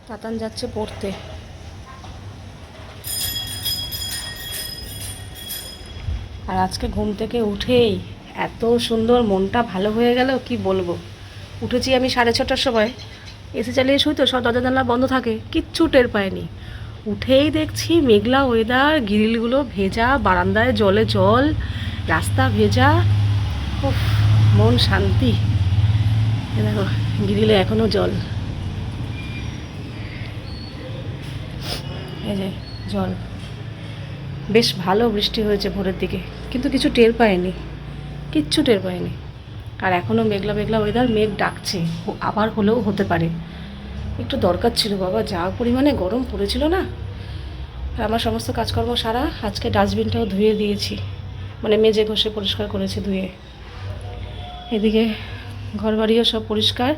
তাতান যাচ্ছে পড়তে। আর আজকে ঘুম থেকে উঠেই এত সুন্দর মনটা ভালো হয়ে গেল কি বলবো। উঠেছি আমি 6:30টার সময়, এসি চালিয়ে শুই তো, সব দরজা জানলা বন্ধ থাকে, কিচ্ছু টের পাইনি। উঠেই দেখছি মেঘলা ওয়েদার, গ্রিলগুলো ভেজা, বারান্দায় জলে জল, রাস্তা ভেজা। উফ, মন শান্তি। এ দেখো গ্রিলে এখনও জল, এই যে জল। বেশ ভালো বৃষ্টি হয়েছে ভোরের দিকে, কিন্তু কিছু টের পাইনি, কিচ্ছু টের পাইনি। আর এখনও মেঘলা মেঘলা ওয়েদার, মেঘ ডাকছে, আবার হলেও হতে পারে। একটু দরকার ছিল বাবা, যা পরিমাণে গরম পড়েছিল না। আর আমার সমস্ত কাজকর্ম সারা, আজকে ডাস্টবিনটাও ধুয়ে দিয়েছি, মানে মেজে ঘষে পরিষ্কার করেছি ধুয়ে। এদিকে ঘরবাড়িও সব পরিষ্কার,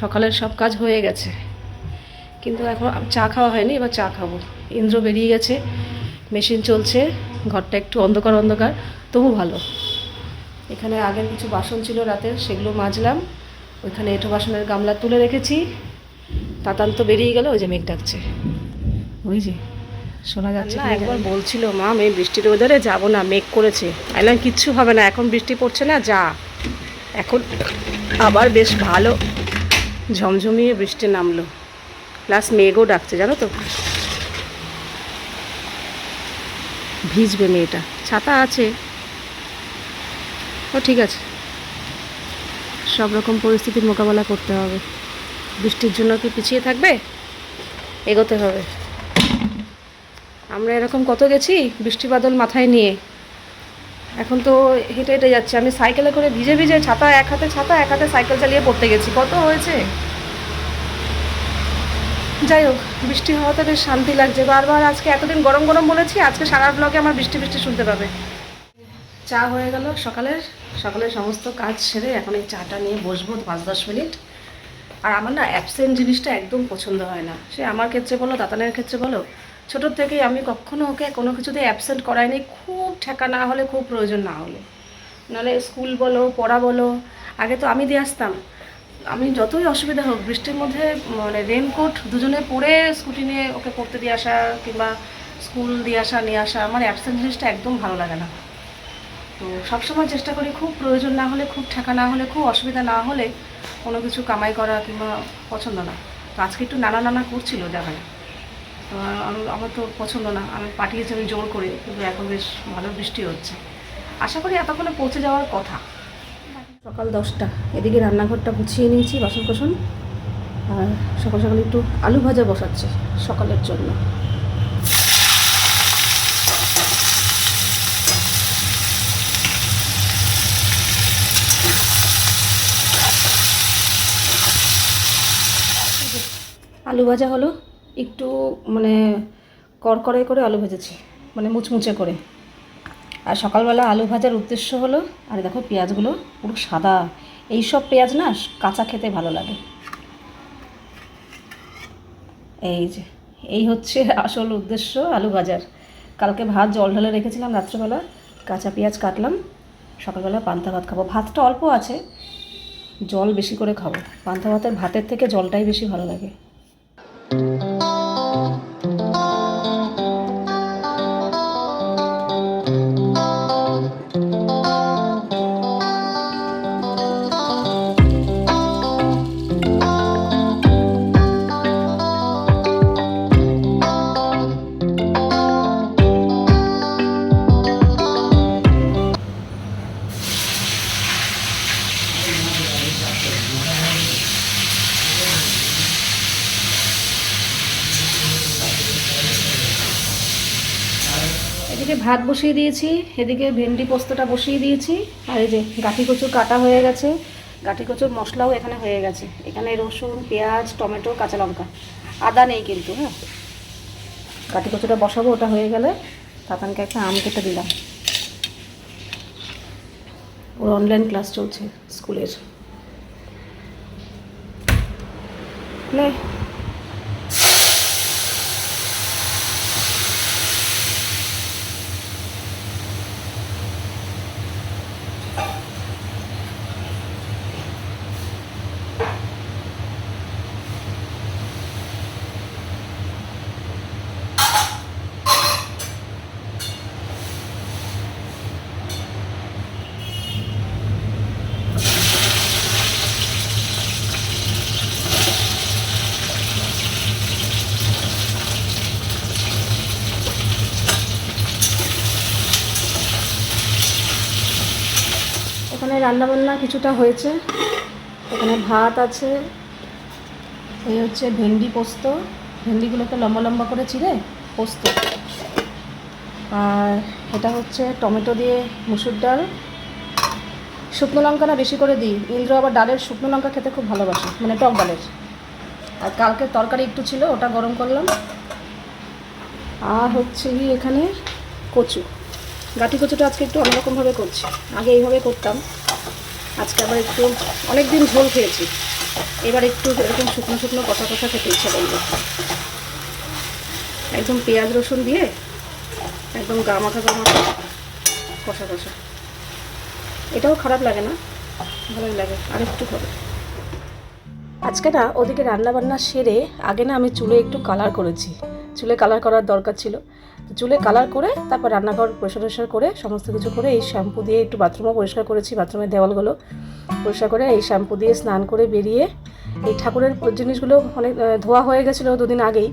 সকালের সব কাজ হয়ে গেছে। কিন্তু এখন চা খাওয়া হয়নি, এবার চা খাবো। ইন্দ্র বেরিয়ে গেছে, মেশিন চলছে, ঘরটা একটু অন্ধকার অন্ধকার, তবু ভালো। এখানে আগের কিছু বাসন ছিল রাতের, সেগুলো মাজলাম। ওইখানে এঁঠো বাসনের গামলা তুলে রেখেছি। তাতান তো বেরিয়ে গেল, ওই যে মেঘ ডাকছে, ওই যে শোনা যাচ্ছে না। একবার বলছিল মা আমি বৃষ্টির ওয়েদারে যাবো না, মেঘ করেছে। আইলাম কিচ্ছু হবে না, এখন বৃষ্টি পড়ছে না, যা। এখন আবার বেশ ভালো ঝমঝমিয়ে বৃষ্টি নামলো, প্লাস মেঘও ডাকছে, জানো তো। ভিজবে মেয়েটা, ছাতা আছে, ও ঠিক আছে। সব রকম পরিস্থিতির মোকাবেলা করতে হবে। বৃষ্টির জন্য কি পিছিয়ে থাকবে, এগোতে হবে। আমরা এরকম কত গেছি বৃষ্টি বাদল মাথায় নিয়ে, এখন তো হেঁটে হেঁটে যাচ্ছে। আমি সাইকেলে করে ভিজে ভিজে, ছাতা এক হাতে, ছাতা এক হাতে সাইকেল চালিয়ে পড়তে গেছি, কত হয়েছে। যাই হোক, বৃষ্টি হওয়াতে বেশ শান্তি লাগছে। বারবার আজকে এতদিন গরম গরম বলেছি, আজকে সারা ব্লগে আমার বৃষ্টি বৃষ্টি শুনতে পাবে। চা হয়ে গেল সকালের, সকালের সমস্ত কাজ সেরে এখন এই চাটা নিয়ে বসবো 5-10 মিনিট। আর আমার না অ্যাবসেন্ট জিনিসটা একদম পছন্দ হয় না, সে আমার ক্ষেত্রে বলো, দাতানের ক্ষেত্রে বলো। ছোটোর থেকেই আমি কখনো ওকে কোনো কিছুতে অ্যাবসেন্ট করাইনি, খুব ঠেকা না হলে, খুব প্রয়োজন না হলে। নাহলে স্কুল বলো, পড়া বলো, আগে তো আমি দিয়ে আসতাম। আমি যতই অসুবিধা হোক, বৃষ্টির মধ্যে মানে রেনকোট দুজনে পরে স্কুটি নিয়ে ওকে পড়তে দিয়ে আসা, কিংবা স্কুল দিয়ে আসা নিয়ে আসা, আমার অ্যাবসেন্ট জিনিসটা একদম ভালো লাগে না। তো সবসময় চেষ্টা করি খুব প্রয়োজন না হলে, খুব ঠেকা না হলে, খুব অসুবিধা না হলে কোনো কিছু কামাই করা কিংবা পছন্দ না। তো আজকে একটু নানা নানা করছিল জায়গায়, তো আমার তো পছন্দ না, আমি পাঠিয়েছি আমি জোর করে, কিন্তু এখন বেশ ভালো বৃষ্টি হচ্ছে। আশা করি এতক্ষণে পৌঁছে যাওয়ার কথা। সকাল 10টা, এদিকে রান্নাঘরটা গুছিয়ে নিয়েছি, বাসন কোসন। আর সকাল সকাল একটু আলু ভাজা বসাচ্ছি সকালের জন্য। আলু ভাজা হলো, একটু মানে কড়কড়ে করে আলু ভেজেছি, মানে মুচমুচে করে। আর সকালবেলা আলু ভাজার উদ্দেশ্য হলো, আর দেখো পেঁয়াজগুলো পুরো সাদা, এই সব পেঁয়াজ না কাঁচা খেতে ভালো লাগে। এই যে এই হচ্ছে আসল উদ্দেশ্য আলু ভাজার। কালকে ভাত জল ঢালে রেখেছিলাম রাত্রেবেলা, কাঁচা পেঁয়াজ কাটলাম, সকালবেলা পান্তা ভাত খাবো। ভাতটা অল্প আছে, জল বেশি করে খাবো। পান্তা ভাতের ভাতের থেকে জলটাই বেশি ভালো লাগে। এদিকে ভাত বসিয়ে দিয়েছি, এদিকে ভেন্ডি পোস্তটা বসিয়ে দিয়েছি। আর এই যে গাঁঠি কচু কাটা হয়ে গেছে, গাঁঠি কচুর মশলাও এখানে হয়ে গেছে। এখানে রসুন, পেঁয়াজ, টমেটো, কাঁচা লঙ্কা, আদা নেই কিন্তু। হ্যাঁ, গাঁঠি কচুটা বসাবো, ওটা হয়ে গেলে তাতানকে একটা আম কেটে দিলাম। ওর অনলাইন ক্লাস চলছে স্কুলের। নে রান্নাবান্না কিছুটা হয়েছে। এখানে ভাত আছে, এই হচ্ছে ভেন্ডি পোস্ত, ভেন্ডিগুলোকে লম্বা লম্বা করে চিড়ে পোস্ত, আর এটা হচ্ছে টমেটো দিয়ে মুসুর ডাল। শুকনো লঙ্কাটা বেশি করে দিই, ইন্দ্র আবার ডালের শুকনো লঙ্কা খেতে খুব ভালোবাসে, মানে টক ডালের। আর কালকের তরকারি একটু ছিল, ওটা গরম করলাম। আর হচ্ছে কি এখানে কচু, গাঁটি কচুটা আজকে একটু অন্যরকমভাবে করছি, আগে এইভাবে করতাম, আজকে আবার একটু অনেক দিন ঝোল খেয়েছি, এবার একটু এরকম শুকনো শুকনো কষা কষা খেতে ইচ্ছে করলো। একদম পেঁয়াজ রসুন দিয়ে একদম গামাখা কষা কষা, এটাও খারাপ লাগে না, ভালোই লাগে। আর একটু হবে আজকে না, ওদিকে রান্নাবান্না সেরে আগে না আমি চুলে একটু কালার করেছি, চুলে কালার করার দরকার ছিল, তো চুলে কালার করে তারপর রান্নাঘর পরিষ্কার করে সমস্ত কিছু করে এই শ্যাম্পু দিয়ে একটু বাথরুমও পরিষ্কার করেছি, বাথরুমের দেওয়ালগুলো পরিষ্কার করে এই শ্যাম্পু দিয়ে স্নান করে বেরিয়ে এই ঠাকুরের জিনিসগুলো অনেক ধোয়া হয়ে গেছিলো দুদিন আগেই,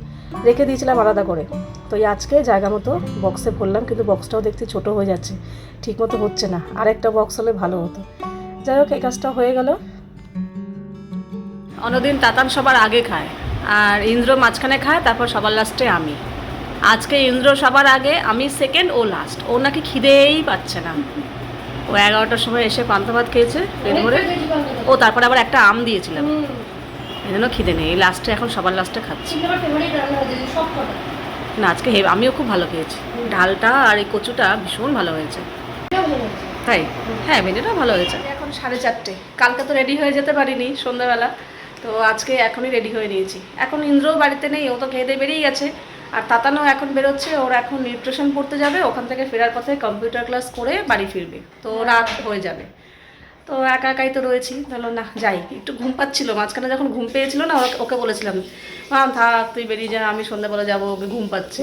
রেখে দিয়েছিলাম আলাদা করে। তো এই আজকে জায়গা মতো বক্সে ভরলাম, কিন্তু বক্সটাও দেখতে ছোট হয়ে যাচ্ছে, ঠিক মতো হচ্ছে না, আরেকটা বক্স হলে ভালো হতো। যাই হোক, এই কাজটা হয়ে গেল। অন্যদিন তাতান সবার আগে খায় আর ইন্দ্র মাঝখানে খায়, তারপর সবার লাস্টে আমি। আজকে ইন্দ্র সবার আগে, আমি সেকেন্ড, ও লাস্ট। ও নাকি খিদেই পাচ্ছে না, ও 11টার সময় এসে পান্তা ভাত খেয়েছে পেট ভরে, ও তারপরে আবার একটা আম দিয়েছিলাম, এই জন্য খিদে নেই, এই লাস্টে এখন সবার লাস্টে খাচ্ছি। না আজকে আমিও খুব ভালো খেয়েছি, ডালটা আর এই কচুটা ভীষণ ভালো হয়েছে। তাই? হ্যাঁ, মেনুটাও ভালো হয়েছে। এখন 4:30, কালকে তো রেডি হয়ে যেতে পারিনি সন্ধ্যাবেলা, তো আজকে এখনই রেডি হয়ে নিয়েছি। এখন ইন্দ্রও বাড়িতে নেই, ও তো খেয়ে দিয়ে বেরিয়ে গেছে, আর তাতানও এখন বেরোচ্ছে, ওর এখন নিউট্রিশন পড়তে যাবে, ওখান থেকে ফেরার পথে কম্পিউটার ক্লাস করে বাড়ি ফিরবে, তো রাত হয়ে যাবে। তো একা একাই তো রয়েছি, তাহলে না যাই, একটু ঘুম পাচ্ছিল, মাঝখানে যখন ঘুম পেয়েছিল না, ওকে বলেছিলাম থাক তুই বেরিয়ে যা, আমি সন্ধ্যাবেলা যাবো, ওকে ঘুম পাচ্ছে।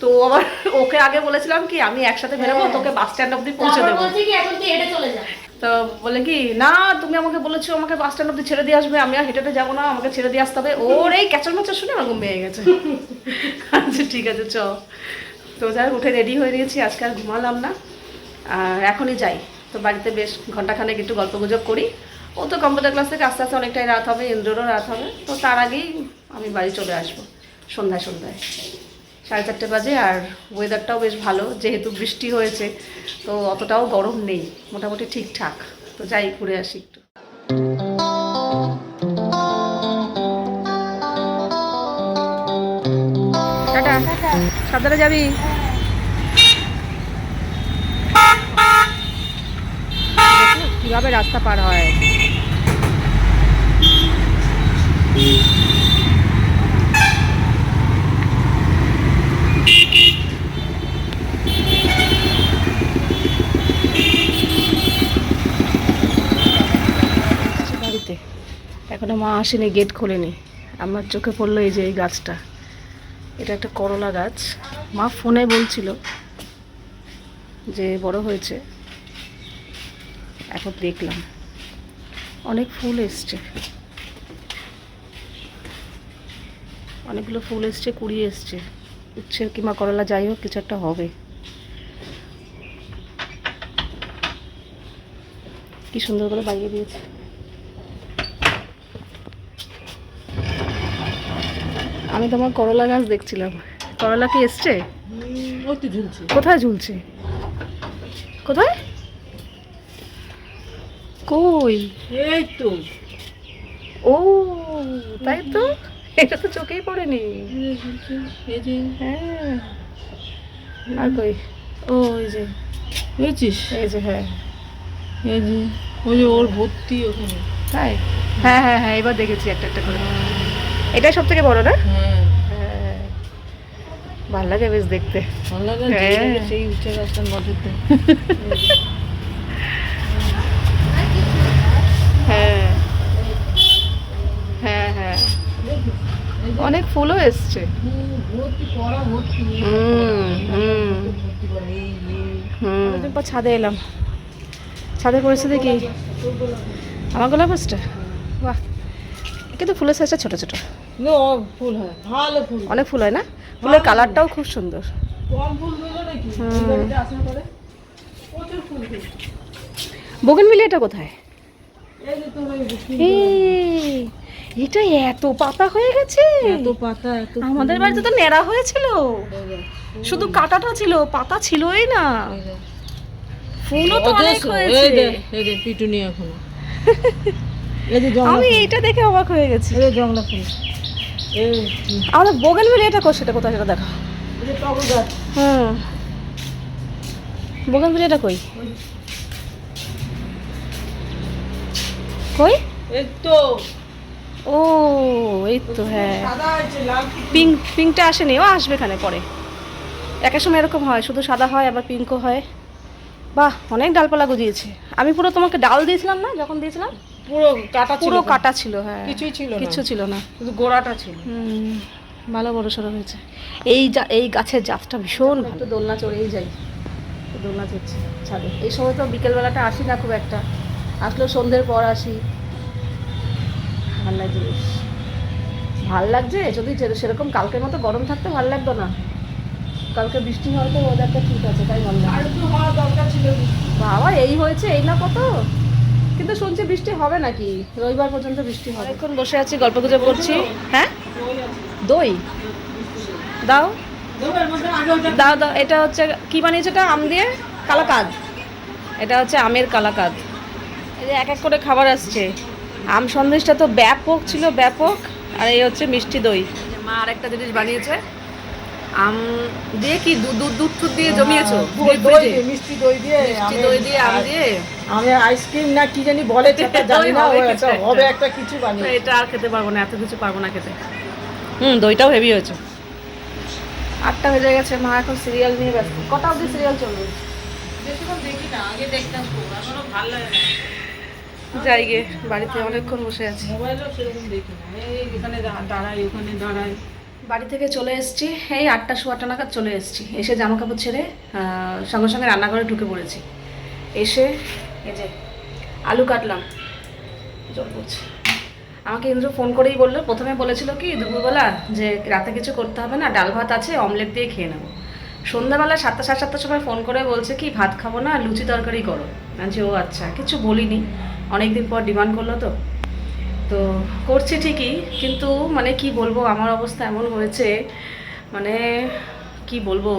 তো আবার ওকে আগে বলেছিলাম কি আমি একসাথে বেরোবো, তোকে বাস স্ট্যান্ড অব্দি পৌঁছে দেবো, তো বলে কি না তুমি আমাকে বলেছো আমাকে বাস স্ট্যান্ড অব্দি ছেড়ে দিয়ে আসবে, আমি আর হেঁটে যাবো না, আমাকে ছেড়ে দিয়ে আসতে হবে। ওর এই ক্যাচর ম্যাচর শুনে আমার ঘুম পেয়ে গেছে। আচ্ছা ঠিক আছে চ। তো যাই উঠে রেডি হয়ে নিয়েছি, আজকে আর ঘুমালাম না, আর এখনই যাই। তো বাড়িতে বেশ ঘন্টাখানেক একটু গল্প গুজব করি, ও তো কম্পিউটার ক্লাস থেকে আস্তে আস্তে অনেকটাই রাত হবে, ইন্দ্ররও রাত হবে, তো তার আগেই আমি বাড়ি চলে আসবো সন্ধ্যায় 4:30 বাজে। আর ওয়েদারটাও বেশ ভালো, যেহেতু বৃষ্টি হয়েছে তো অতটাও গরম নেই, মোটামুটি ঠিকঠাক। তো যাই ঘুরে আসি একটু। টাটা, সাবধানে যাবি। কিভাবে রাস্তা পার হয়। বাড়িতে এখনো মা আসেনি, গেট খোলেনি, আমার চোখে পড়লো এই যে এই গাছটা, এটা একটা করলা গাছ, মা ফোনে বলছিল যে বড় হয়েছে, এখন দেখলাম অনেক ফুল এসছে, অনেকগুলো ফুল এসছে, কুড়ি এসছে, উচ্ছে কিংবা করলা যাই হোক কিছু একটা হবে। কি সুন্দর করে বানিয়ে দিয়েছে। আমি তোমার করলা গাছ দেখছিলাম, করলা কি এসছে? কোথায় ঝুলছে? কোথায়? কই? এই তো। ও তাই তো, এটা তো চোখেই পড়েনি। হ্যাঁ, আর কই? ও এই যে বুঝছিস, এই যে হ্যাঁ, এই যে ওই যে ওর ভর্তি ওখানে। তাই? হ্যাঁ হ্যাঁ হ্যাঁ, এবার দেখেছি একটা একটা করে। এটাই সব থেকে বড় না? হ্যাঁ, ভালো লাগে বেশ দেখতে, ভালো লাগে সেই উচ্চ গাছটার মধ্যে। হ্যাঁ হ্যাঁ হ্যাঁ, অনেক ফুলও এসছে। ছাদে এলাম, ছাদের পরিস্থিতি কি? আমার গোলাপ গাছটা বাহ, কিন্তু ফুলের সাইজটা ছোট ছোট, ফুল হয় ভালো, ফুল অনেক ফুল হয় না, ফুলের কালারটাও খুব সুন্দর। বোগেনভিলিয়াটা কোথায়? এই যে তোমার এই, এটা এত পাতা হয়ে গেছে। এত পাতা, এত আমাদের বাড়িতে তো নেড়া হয়েছিল, শুধু কাঁটাটা ছিল, পাতা ছিলই না। ফুলও তো অনেক হয়েছে। এই যে পিটুনিয়া ফুল, এই যে জংলা আমি এইটা দেখে অবাক হয়ে গেছি। এই যে জংলা ফুল, এই আমাদের বোগেনভিলিয়াটা সেটা কোথায় সেটা দেখা। এই যে টগর গাছ, হুম, বোগেনভিলিয়াটা কই? কই? এই তো ও এই তো, হ্যাঁ। সাদা আছে, লাল পিঙ্কটা আসেনি, ও আসবে এখানে পরে। একটা সময় এরকম হয়, শুধু সাদা হয় আবার পিঙ্কও হয়। বাহ, অনেক ডালপালা গজিয়েছে। আমি পুরো তোমাকে ডাল দিয়েছিলাম না যখন দিয়েছিলাম? পুরো কাটা ছিল, পুরো কাটা ছিল, হ্যাঁ, কিছুই ছিল না, কিছু ছিল না, শুধু গোড়াটা ছিল। ভালো বড় সড়ো হয়েছে। এই গাছের জাতটা ভীষণ ভালো। একটু দোলনা চড়েই যাই, দোলনা চড়ছি ছাদে। এই সময় তো বিকেলবেলাটা আসি না খুব একটা, আসলেও সন্ধ্যের পর আসি। ভাল লাগছে বেশ, ভাল লাগছে। যদি সেরকম কালকের মতো গরম থাকতে ভাল লাগতো না। কালকে বৃষ্টি হয়তো ওয়েদারটা ঠিক আছে, তাই ভালো লাগে। আর একটু হওয়া দরকার ছিল। বাবা এই হয়েছে, এই না কত, কিন্তু শুনছি বৃষ্টি হবে নাকি, রবিবার পর্যন্ত বৃষ্টি হবে। এখন বসে আছি, গল্প গুজব করছি। হ্যাঁ, দই দাও দাও দাও। এটা হচ্ছে কি বানিয়েছে, এটা আম দিয়ে কালাকাঁদ। এটা হচ্ছে আমের কালাকাঁদ। এই যে এক এক করে খাবার আসছে। আম সন্দেশটা তো ব্যাপক ছিল, ব্যাপক। আর এই হচ্ছে মিষ্টি দই। মা আরেকটা জিনিস বানিয়েছে, আম দিয়ে কি দুধ দিয়ে জমিয়েছো, মিষ্টি দই দিয়ে, মিষ্টি দই দিয়ে আম দিয়ে। আমি আইসক্রিম না কি জানি বলে সেটা জানি না, ও একটা হবে একটা কিছু বানিয়ে। এটা আর খেতে পারবো না, এত কিছু পারবো না খেতে। দইটাও হেভি হয়েছে। 8টা বেজে গেছে, মা এখন সিরিয়াল নিয়ে ব্যস্ত। কটা অবধি সিরিয়াল চলবে? বেশিক্ষণ দেখি না, আগে দেখতাম খুব, এখনো ভালো লাগে না। যাই গে, বাড়িতে অনেকক্ষণ বসে আছি। মোবাইলও সেরকম দেখি না, এই এখানে দাঁড়াই ওখানে দাঁড়াই। বাড়ি থেকে চলে এসেছি, এই 8টা সোয়া 8টা নাগাদ চলে এসেছি। এসে জামা কাপড় ছেড়ে সঙ্গে সঙ্গে রান্নাঘরে ঢুকে পড়েছি। এসে এই যে আলু কাটলাম, জল পড়ছে। আমাকে ইন্দ্র ফোন করেই বললো, প্রথমে বলেছিল কি দুপুরবেলা যে রাতে কিছু করতে হবে না, ডাল ভাত আছে, অমলেট দিয়ে খেয়ে নেবো। সন্ধ্যাবেলা 7টা সাড়ে 7টার সময় ফোন করে বলছে কি ভাত খাবো না, লুচি তরকারি করো। যে ও আচ্ছা, কিছু বলিনি, অনেকদিন পর ডিমান্ড করলো তো করছি ঠিকই, কিন্তু মানে কি বলবো, আমার অবস্থা এমন হয়েছে, মানে কি বলবো।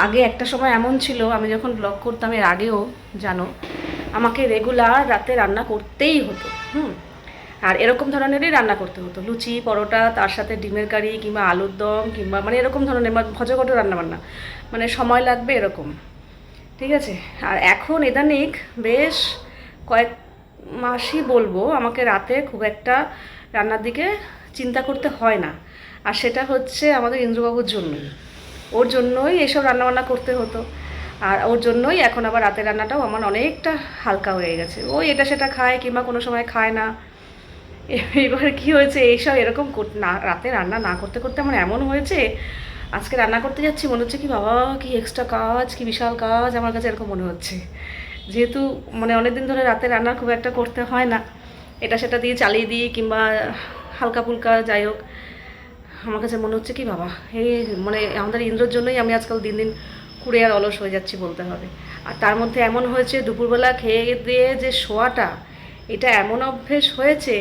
আগে একটা সময় এমন ছিল, আমি যখন ব্লগ করতাম এর আগেও জানো, আমাকে রেগুলার রাতে রান্না করতেই হতো। আর এরকম ধরনেরই রান্না করতে হতো, লুচি পরোটা, তার সাথে ডিমের কারি কিংবা আলুর দম কিংবা মানে এরকম ধরনের ভজঘট রান্নাবান্না, মানে সময় লাগবে এরকম, ঠিক আছে। আর এখন ইদানিং বেশ কয়েক মাসই বলবো, আমাকে রাতে খুব একটা রান্নার দিকে চিন্তা করতে হয় না। আর সেটা হচ্ছে আমাদের ইন্দ্রবাবুর জন্যই, ওর জন্যই এসব রান্নাবান্না করতে হতো। আর ওর জন্যই এখন আবার রাতের রান্নাটাও আমার অনেকটা হালকা হয়ে গেছে। ওই এটা সেটা খায় কিংবা কোনো সময় খায় না। এবার কি হয়েছে, এইসব এরকম না, রাতে রান্না না করতে করতে আমার এমন হয়েছে, আজকে রান্না করতে যাচ্ছি মনে হচ্ছে কি বাবা কি এক্সট্রা কাজ, কি বিশাল কাজ, আমার কাছে এরকম মনে হচ্ছে। যেহেতু মানে অনেকদিন ধরে রাতে রান্না খুব একটা করতে হয় না, এটা সেটা দিয়ে চালিয়ে দিই কিংবা হালকা ফুলকা যাই হোক, আমার কাছে মনে হচ্ছে কি বাবা এই মানে আমাদের ইন্দ্রর জন্যই আমি আজকাল দিন দিন কুড়ে আর অলস হয়ে যাচ্ছি বলতে হবে। আর তার মধ্যে এমন হয়েছে দুপুরবেলা খেয়ে দিয়ে যে শোয়াটা, এটা এমন অভ্যেস হয়েছে,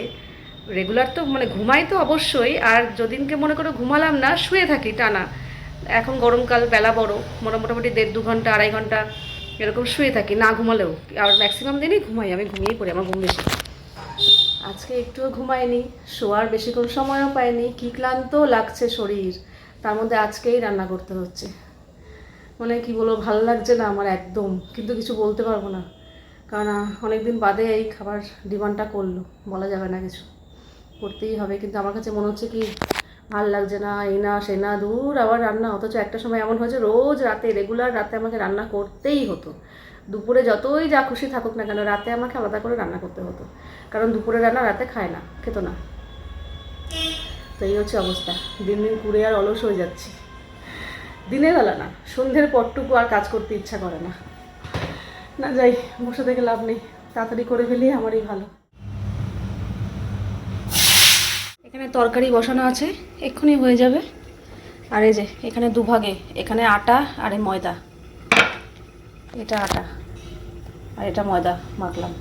রেগুলার তো মানে ঘুমাই তো অবশ্যই, আর যদিনকে মনে করে ঘুমালাম না, শুয়ে থাকি টানা। এখন গরমকাল, বেলা বড়, মোটামুটি 1.5-2 ঘন্টা 2.5 ঘন্টা এরকম শুয়ে থাকি না ঘুমালেও। আর ম্যাক্সিমাম দিনই ঘুমাই, আমি ঘুমিয়েই পড়ি, আমার ঘুম বেশি। আজকে একটুও ঘুমাইনি, শোয়ার বেশিক্ষণ সময়ও পাইনি, কী ক্লান্ত লাগছে শরীর, তার মধ্যে আজকেই রান্না করতে হচ্ছে। মানে কি বলবো, ভালো লাগছে না আমার একদম, কিন্তু কিছু বলতে পারবো না, কারণ অনেকদিন বাদে এই খাবার ডিমান্ডটা করলো, বলা যাবে না, কিছু করতেই হবে। কিন্তু আমার কাছে মনে হচ্ছে কি ভাল লাগছে না, এই না সে না, দূর আবার রান্না। অথচ একটা সময় এমন হয়েছে রোজ রাতে, রেগুলার রাতে আমাকে রান্না করতেই হতো। দুপুরে যতই যা খুশি থাকুক না কেন, রাতে আমাকে আলাদা করে রান্না করতে হতো, কারণ দুপুরে রান্না রাতে খায় না, খেত না। তো এই হচ্ছে অবস্থা, দিন দিন কুড়ে আর অলস হয়ে যাচ্ছি। দিনের বেলা না, সন্ধ্যের পরটুকু আর কাজ করতে ইচ্ছা করে না। না যাই, বসে থেকে লাভ নেই, তাড়াতাড়ি করে ফেলি, আমারই ভালো। এখানে তরকারি বসানো আছে, এক্ষুনি হয়ে যাবে। আর এই যে এখানে দুভাগে, এখানে আটা আর এই ময়দা, এটা আটা, আর এটা ময়দা মাখলাম।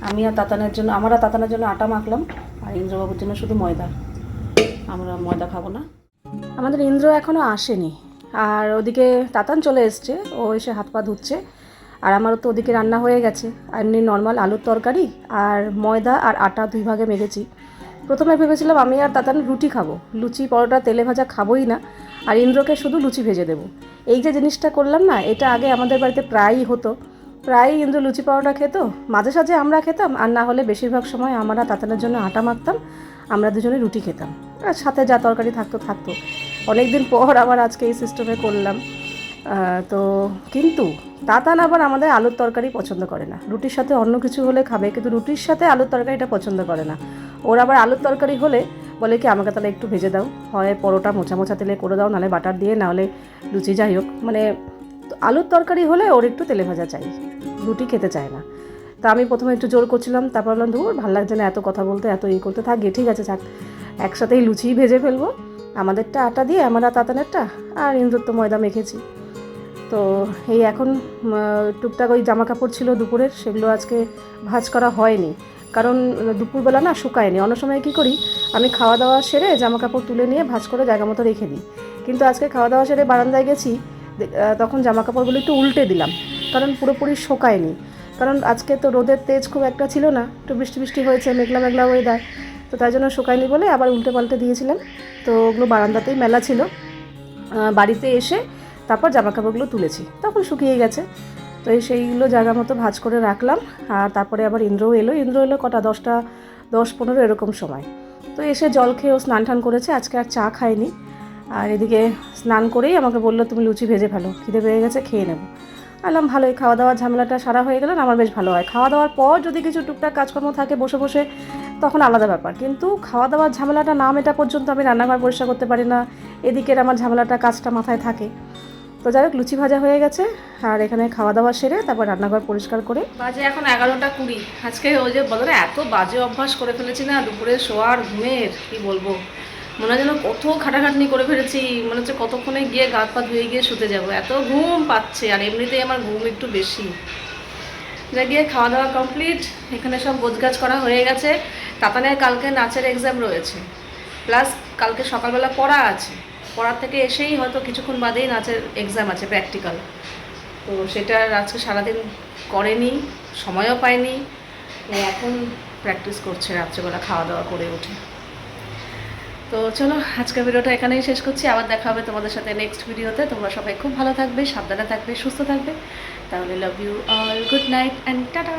আমি আর তাতানের জন্য, আমার আর তাতানের জন্য আটা মাখলাম, আর ইন্দ্রবাবুর জন্য শুধু ময়দা। আমরা ময়দা খাবো না। আমাদের ইন্দ্র এখনও আসেনি, আর ওদিকে তাতান চলে এসছে, ও এসে হাত পা ধুচ্ছে। আর আমারও তো ওদিকে রান্না হয়ে গেছে, এমনি নর্মাল আলুর তরকারি আর ময়দা আর আটা 2 ভাগে মেখেছি। প্রথমে ভেবেছিলাম আমি আর তাতান রুটি খাবো, লুচি পরোটা তেলে ভাজা খাবোই না, আর ইন্দ্রকে শুধু লুচি ভেজে দেবো। এই যে জিনিসটা করলাম না, এটা আগে আমাদের বাড়িতে প্রায়ই হতো। প্রায়ই ইন্দ্র লুচি পরোটা খেত, মাঝে সাঝে আমরা খেতাম, আর না হলে বেশিরভাগ সময় আমরা তাতানের জন্য আটা মাখতাম, আমরা দুজনে রুটি খেতাম, আর সাথে যা তরকারি থাকতো। অনেক দিন পর আবার আজকে এই সিস্টেমে করলাম। তো কিন্তু তাতান আবার আমাদের আলুর তরকারি পছন্দ করে না, রুটির সাথে অন্য কিছু হলে খাবে, কিন্তু রুটির সাথে আলুর তরকারিটা পছন্দ করে না। ওর আবার আলুর তরকারি হলে বলে কি আমাকে তাহলে একটু ভেজে দাও, হয় পরোটা মোচা মোচা তেলে করে দাও, নাহলে বাটার দিয়ে, নাহলে লুচি, যাই হোক, মানে আলুর তরকারি হলে ওর একটু তেলে ভাজা চাই, রুটি খেতে চায় না। তা আমি প্রথমে একটু জোর করছিলাম, তারপর বললাম ধুর ভালো লাগছে না এত কথা বলতে, এত করতে, থাক ঠিক আছে থাক, একসাথেই লুচিই ভেজে ফেলবো, আমাদেরটা আটা দিয়ে, আমরা তাতানেরটা, আর ইন্দ্রর তো ময়দা মেখেছি। তো এই এখন টুকটাক ওই জামা কাপড় ছিল দুপুরের, সেগুলো আজকে ভাঁজ করা হয়নি, কারণ দুপুরবেলা না শুকায়নি। অন্য সময় কী করি, আমি খাওয়া দাওয়া সেরে জামা কাপড় তুলে নিয়ে ভাঁজ করে জায়গা মতো রেখে দিই, কিন্তু আজকে খাওয়া দাওয়া সেরে বারান্দায় গেছি, তখন জামা কাপড়গুলো একটু উল্টে দিলাম, কারণ পুরোপুরি শোকায়নি। কারণ আজকে তো রোদের তেজ খুব একটা ছিল না, একটু বৃষ্টি বৃষ্টি হয়েছে, মেঘলা মেঘলা ওয়েদার, তো তাই জন্য শোকায়নি বলে আবার উল্টে পাল্টে দিয়েছিলাম। তো ওগুলো বারান্দাতেই মেলা ছিল, বাড়িতে এসে তারপর জামা কাপড়গুলো তুলেছি, তখন শুকিয়ে গেছে। তো সেইগুলো জায়গা মতো ভাঁজ করে রাখলাম। আর তারপরে আবার ইন্দ্র এলো কটা 10-15 এরকম সময়। তো এসে জল খেয়ে ও স্নান টান করেছে, আজকে আর চা খায়নি। আর এদিকে স্নান করেই আমাকে বললো তুমি লুচি ভেজে ফেলো, খিদে পেয়ে গেছে, খেয়ে নেবো। আলাম ভালোই, খাওয়া দাওয়ার ঝামেলাটা সারা হয়ে গেল না, আমার বেশ ভালো হয়। খাওয়া দাওয়ার পর যদি কিছু টুকটাক কাজকর্ম থাকে বসে বসে, তখন আলাদা ব্যাপার, কিন্তু খাওয়া দাওয়ার ঝামেলাটা না মেটা পর্যন্ত আমি রান্নাঘর পরিষ্কার করতে পারি না, এদিকের আমার ঝামেলাটা কাজটা মাথায় থাকে। তো যাই হোক, লুচি ভাজা হয়ে গেছে, আর এখানে খাওয়া দাওয়া সেরে তারপর রান্নাঘর পরিষ্কার করে, বাজে এখন 11টা 20। আজকে ওই যে বলো না, এত বাজে অভ্যাস করে ফেলেছি না, দুপুরে শোয়ার ঘুমের কি বলবো, মনে হয় যেন কত খাটাখাটনি করে ফেলেছি, মনে হচ্ছে কতক্ষণে গিয়ে গা পা ধুয়ে গিয়ে শুতে যাবো, এত ঘুম পাচ্ছে, আর এমনিতেই আমার ঘুম একটু বেশি। যা গিয়ে খাওয়া দাওয়া কমপ্লিট, এখানে সব গোছগাছ করা হয়ে গেছে। তাতানের কালকে নাচের এক্সাম রয়েছে, প্লাস কালকে সকালবেলা পড়া আছে, পড়ার থেকে এসেই হয়তো কিছুক্ষণ বাদেই নাচের এক্সাম আছে, প্র্যাকটিক্যাল। তো সেটা আজকে সারাদিন করেনি, সময়ও পায়নি, এখন প্র্যাকটিস করছে রাত্রেবেলা খাওয়া দাওয়া করে উঠে। তো চলো, আজকের ভিডিওটা এখানেই শেষ করছি, আবার দেখা হবে তোমাদের সাথে নেক্সট ভিডিওতে। তোমরা সবাই খুব ভালো থাকবে, সাবধানে থাকবে, সুস্থ থাকবে। তাহলে love you all, good night and tata.